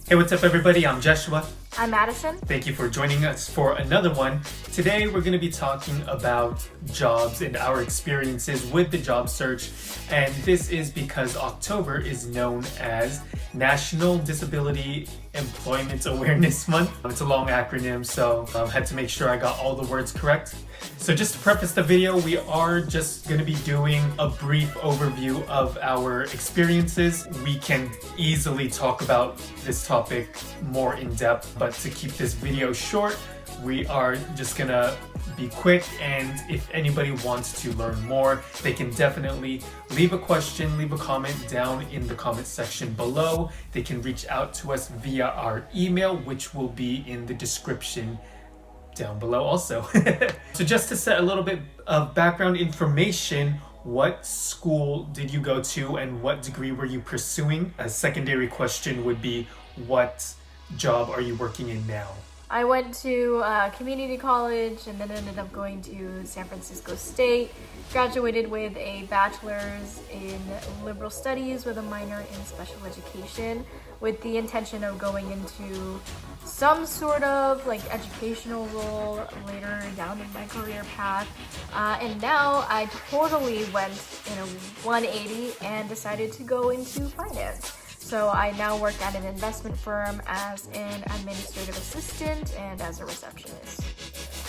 Hey, what's up everybody? I'm Joshua. I'm Madison. Thank you for joining us for another one. Today we're going to be talking about jobs and our experiences with the job search. And this is because October is known as National Disability Employment Awareness Month. It's a long acronym, so I had to make sure I got all the words correct. So just to preface the video, we are just going to be doing a brief overview of our experiences. We can easily talk about this topic more in depth, but to keep this video short, we are just gonna be quick, and if anybody wants to learn more, they can definitely leave a question, leave a comment down in the comment section below. They can reach out to us via our email, which will be in the description down below also. So just to set a little bit of background information, what school did you go to and what degree were you pursuing? A secondary question would be, what job are you working in now? I went to community college and then ended up going to San Francisco State. Graduated with a bachelor's in liberal studies with a minor in special education, with the intention of going into some sort of like educational role later down in my career path. And now I totally went in a 180 and decided to go into finance. So I now work at an investment firm as an administrative assistant and as a receptionist.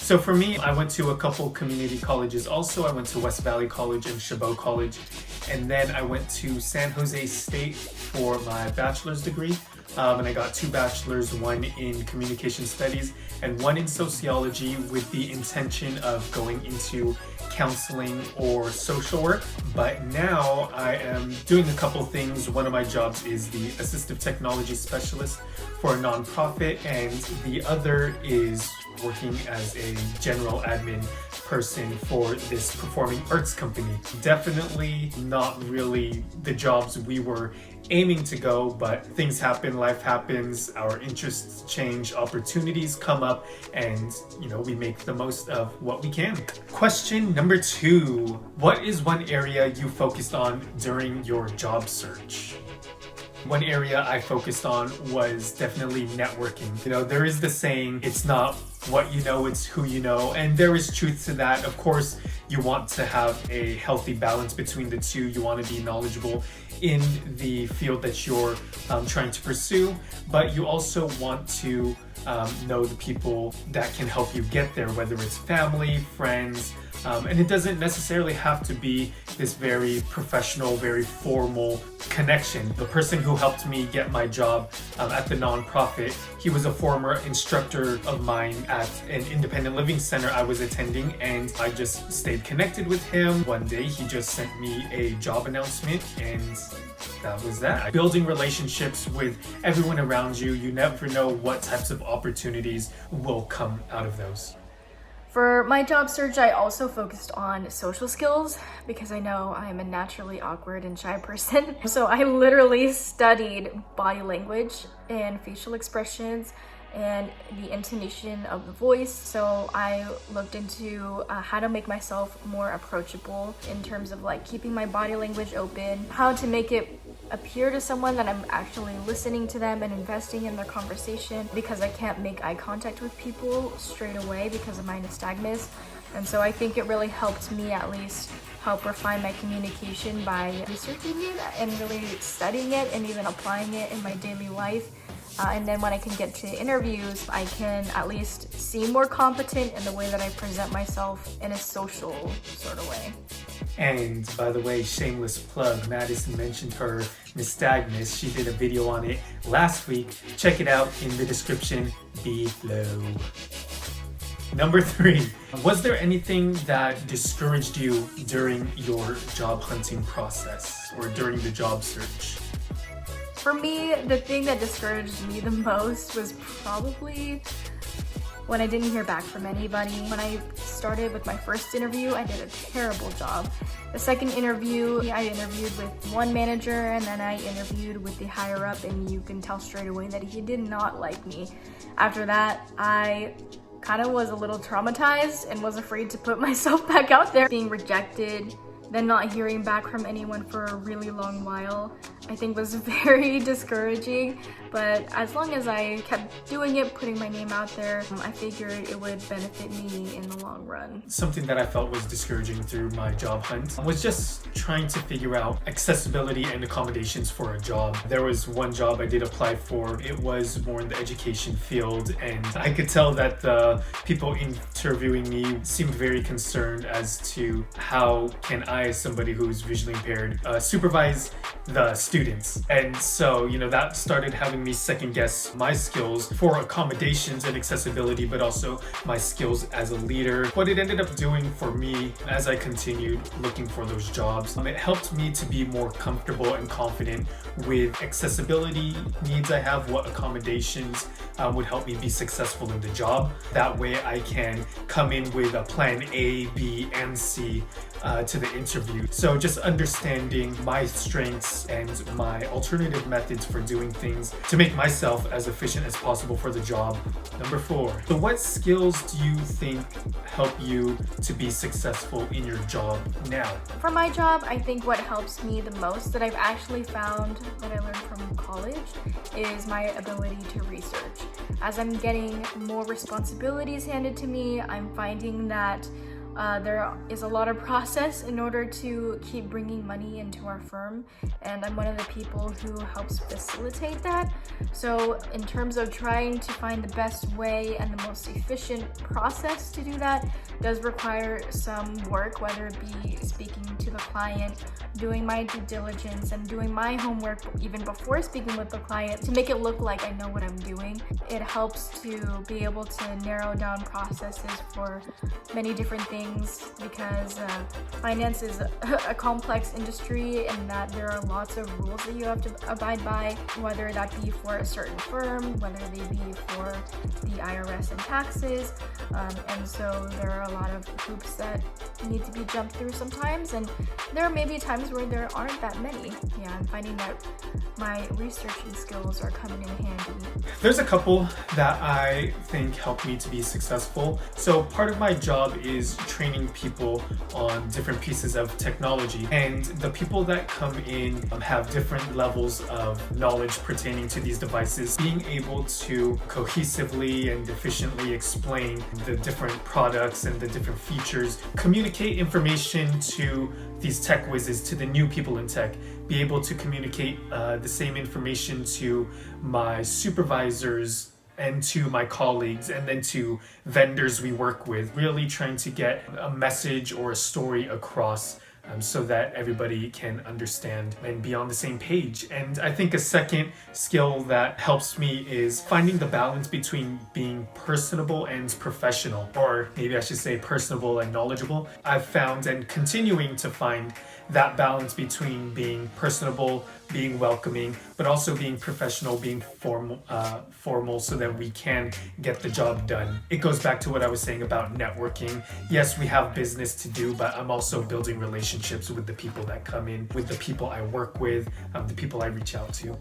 So for me, I went to a couple community colleges also. I went to West Valley College and Chabot College. And then I went to San Jose State for my bachelor's degree. And I got 2 bachelors, one in communication studies and one in sociology, with the intention of going into counseling or social work. But now I am doing a couple things. One of my jobs is the assistive technology specialist for a nonprofit, and the other is working as a general admin person for this performing arts company. Definitely not really the jobs we were aiming to go, but things happen, life happens, our interests change, opportunities come up, and we make the most of what we can. Question number 2. What is one area you focused on during your job search? One area I focused on was definitely networking. There is the saying, it's not what you know, it's who you know, and there is truth to that. Of course, you want to have a healthy balance between the two. You want to be knowledgeable in the field that you're trying to pursue, but you also want to know the people that can help you get there, whether it's family, friends, and it doesn't necessarily have to be this very professional, very formal connection. The person who helped me get my job at the nonprofit, he was a former instructor of mine at an independent living center I was attending, and I just stayed connected with him. One day he just sent me a job announcement, and that was that. Building relationships with everyone around you, you never know what types of opportunities will come out of those. For my job search, I also focused on social skills because I know I'm a naturally awkward and shy person. So I literally studied body language and facial expressions and the intonation of the voice. So I looked into how to make myself more approachable in terms of like keeping my body language open, how to make it appear to someone that I'm actually listening to them and investing in their conversation, because I can't make eye contact with people straight away because of my nystagmus. And so I think it really helped me at least help refine my communication by researching it and really studying it and even applying it in my daily life. And then when I can get to interviews, I can at least seem more competent in the way that I present myself in a social sort of way. And by the way, shameless plug, Madison mentioned her nystagmus. She did a video on it last week. Check it out in the description below. Number 3, was there anything that discouraged you during your job hunting process or during the job search? For me, the thing that discouraged me the most was probably when I didn't hear back from anybody. When I started with my first interview, I did a terrible job. The second interview, I interviewed with one manager, and then I interviewed with the higher up, and you can tell straight away that he did not like me. After that, I kind of was a little traumatized and was afraid to put myself back out there. Being rejected, then not hearing back from anyone for a really long while, I think was very discouraging, but as long as I kept doing it, putting my name out there, I figured it would benefit me in the long run. Something that I felt was discouraging through my job hunt was just trying to figure out accessibility and accommodations for a job. There was one job I did apply for. It was more in the education field, and I could tell that the people interviewing me seemed very concerned as to how can I, as somebody who's visually impaired, supervise the students. And so, that started having me second guess my skills for accommodations and accessibility, but also my skills as a leader. What it ended up doing for me as I continued looking for those jobs, it helped me to be more comfortable and confident with accessibility needs I have, what accommodations would help me be successful in the job. That way I can come in with a plan A, B, and C to the interview. So just understanding my strengths and my alternative methods for doing things to make myself as efficient as possible for the job. Number 4. So what skills do you think help you to be successful in your job now? For my job, I think what helps me the most that I've actually found that I learned from college is my ability to research. As I'm getting more responsibilities handed to me, I'm finding that there is a lot of process in order to keep bringing money into our firm, and I'm one of the people who helps facilitate that. So in terms of trying to find the best way and the most efficient process to do that does require some work, whether it be speaking to the client, doing my due diligence, and doing my homework even before speaking with the client to make it look like I know what I'm doing. It helps to be able to narrow down processes for many different things, because finance is a complex industry and that there are lots of rules that you have to abide by, whether that be for a certain firm, whether they be for the IRS and taxes, and so there are a lot of hoops that need to be jumped through sometimes, and there may be times where there aren't that many. Yeah, I'm finding that my researching skills are coming in handy. There's a couple that I think help me to be successful. So part of my job is training people on different pieces of technology, and the people that come in have different levels of knowledge pertaining to these devices. Being able to cohesively and efficiently explain the different products and the different features, communicate information to these tech whizzes, to the new people in tech, be able to communicate the same information to my supervisors and to my colleagues and then to vendors we work with, really trying to get a message or a story across so that everybody can understand and be on the same page. And I think a second skill that helps me is finding the balance between being personable and professional, or maybe I should say personable and knowledgeable. I've found and continuing to find that balance between being personable, being welcoming, but also being professional, being formal so that we can get the job done. It goes back to what I was saying about networking. Yes, we have business to do, but I'm also building relationships with the people that come in, with the people I work with, the people I reach out to.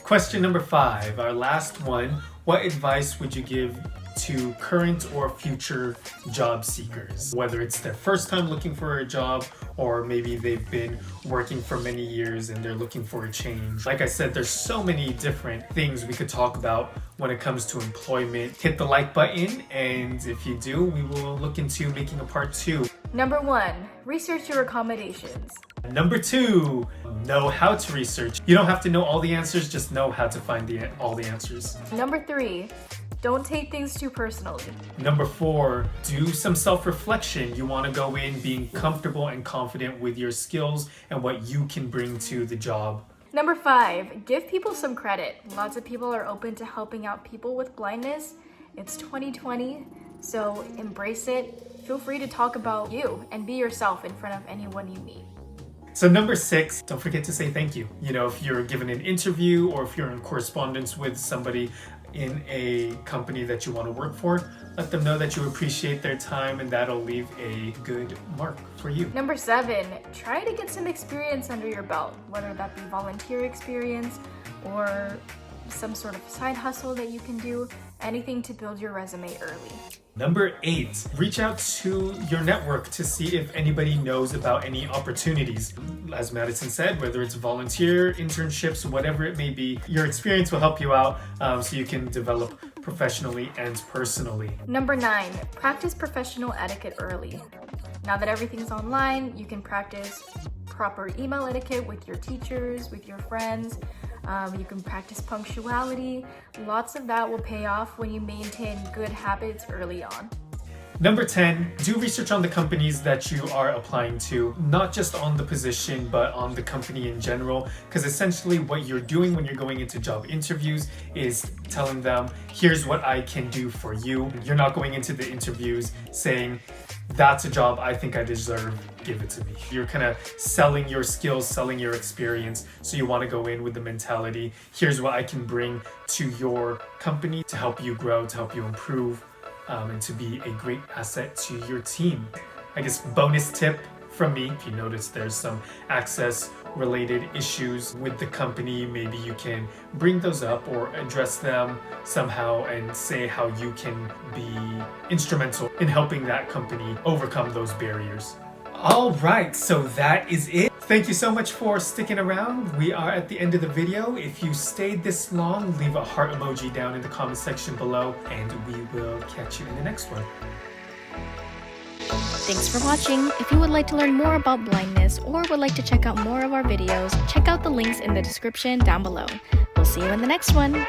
Question number 5, our last one. What advice would you give to current or future job seekers, whether it's their first time looking for a job or maybe they've been working for many years and they're looking for a change? Like I said, there's so many different things we could talk about when it comes to employment. Hit the like button, and if you do, we will look into making a part 2. Number 1, research your accommodations. Number 2, know how to research. You don't have to know all the answers, just know how to find all the answers. Number 3, don't take things too personally. Number 4, do some self-reflection. You want to go in being comfortable and confident with your skills and what you can bring to the job. Number 5, give people some credit. Lots of people are open to helping out people with blindness. It's 2020, so embrace it. Feel free to talk about you and be yourself in front of anyone you meet. So number 6, don't forget to say thank you. If you're given an interview or if you're in correspondence with somebody in a company that you want to work for, let them know that you appreciate their time, and that'll leave a good mark for you. Number 7, try to get some experience under your belt, whether that be volunteer experience or some sort of side hustle that you can do, anything to build your resume early. Number 8, reach out to your network to see if anybody knows about any opportunities. As Madison said, whether it's volunteer, internships, whatever it may be, your experience will help you out so you can develop professionally and personally. Number 9, practice professional etiquette early. Now that everything's online, you can practice proper email etiquette with your teachers, with your friends. You can practice punctuality. Lots of that will pay off when you maintain good habits early on. Number 10, do research on the companies that you are applying to, not just on the position, but on the company in general. Because essentially what you're doing when you're going into job interviews is telling them, here's what I can do for you. You're not going into the interviews saying, that's a job I think I deserve, give it to me. You're kind of selling your skills, selling your experience. So you want to go in with the mentality, here's what I can bring to your company to help you grow, to help you improve, and to be a great asset to your team. I guess bonus tip from me, if you notice there's some access related issues with the company, maybe you can bring those up or address them somehow and say how you can be instrumental in helping that company overcome those barriers. All right, so that is it. Thank you so much for sticking around. We are at the end of the video. If you stayed this long, leave a heart emoji down in the comment section below, and we will catch you in the next one. Thanks for watching. If you would like to learn more about blindness or would like to check out more of our videos, check out the links in the description down below. We'll see you in the next one.